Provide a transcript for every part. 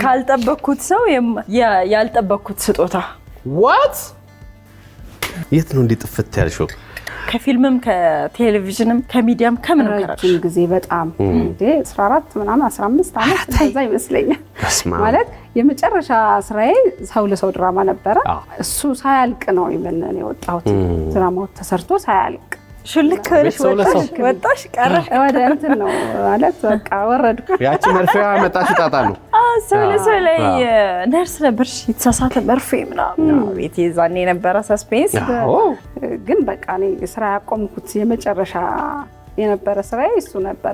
ካልጠበቅኩት ሰው ያልጠበቅኩት ስጦታ what የት ነው እንዲጥፍት ያልሽው ከፊልምም ከቴሌቪዥንም ከሚዲያም ከምንም ረጅም ጊዜ በጣም እንዴ 14 ምናምን 15 ዓመት ከዛ ይመስለኛል ማለት የመጨረሻ ስራዬ ሰው ለሰው ድራማ ነበረ እሱ ሳያልቅ ነው የወጣሁት ድራማው ተሰርቶ ሳያልቅ ሽልክ ወጣሽ ቀረሽ ወደ እንትን ነው ማለት በቃ ወረድኩ ያቺ መርፌዋ መጣሽ ጣጣ ነው ሰው ላይ ነርስ ነበርሽ የተሳሳተ መርፌ ምናምን ቤት ይዛኔ ነበረ ሰስፔንስ ግን በቃ እኔ ስራ ያቆምኩት የመጨረሻ የነበረ ስራዬ እሱ ነበር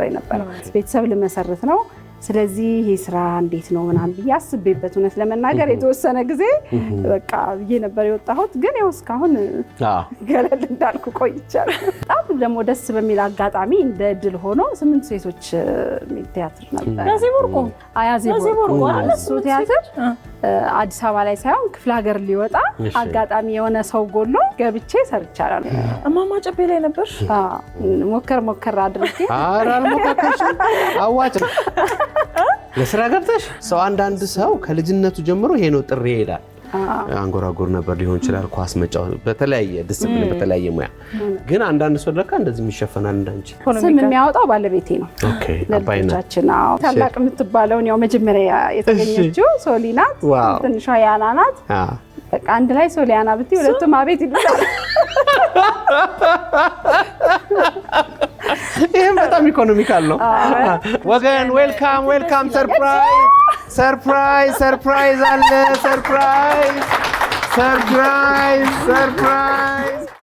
ቤተሰብ ልመሰርት ነው ስለዚህ ይሄ ስራ እንዴት ነው ምናምን ያስብበት እውነት ለመናገር የተወሰነ ጊዜ በቃ ነበር የወጣሁት ግን ያው እስካሁን ገለል እንዳልኩ ቆይቻለሁ በጣም ደግሞ ደስ በሚል አጋጣሚ እንደ ድል ሆኖ 8 ሴቶች ቲያትር ነበር ያዚቦርቆ እሱ ቲያትር አዲስ አበባ ላይ ሳይሆን ክፍለ ሀገር ሊወጣ አጋጣሚ የሆነ ሰው ጎሎ ገብቼ ሰርቻለሁ እማማ ጨቤ ላይ ነበር ሞከር አድርጌ አራልሞካከሽ አዋጭ ለስራ ገብተሽ ሰው አንዳንድ ሰው ከልጅነቱ ጀምሮ ይሄ ነው ጥሪ ይሄዳል አንጎራጎር ነበር ሊሆን ይችላል ኳስ መጫወት በተለያየ ዲስፕሊን በተለያየ ሙያ ግን አንዳንድ ሰው ለካ እንደዚህ የሚሸፈናል እንዳንቺ ስም የሚያወጣው ባለቤቴ ነው ኦኬ አባይናችን ታላቅ የምትባለው ነው መጀመሪያ የተገኘችው ሶሊናት ትንሿ ያናናት በቃ አንድ ላይ ሶሊያና ብትይ ሁለቱም አቤት ይሉታል ይሄም በጣም ኢኮኖሚካል ነው ወገን ዌልካም ሰርፕራይዝ አለ ሰርፕራይዝ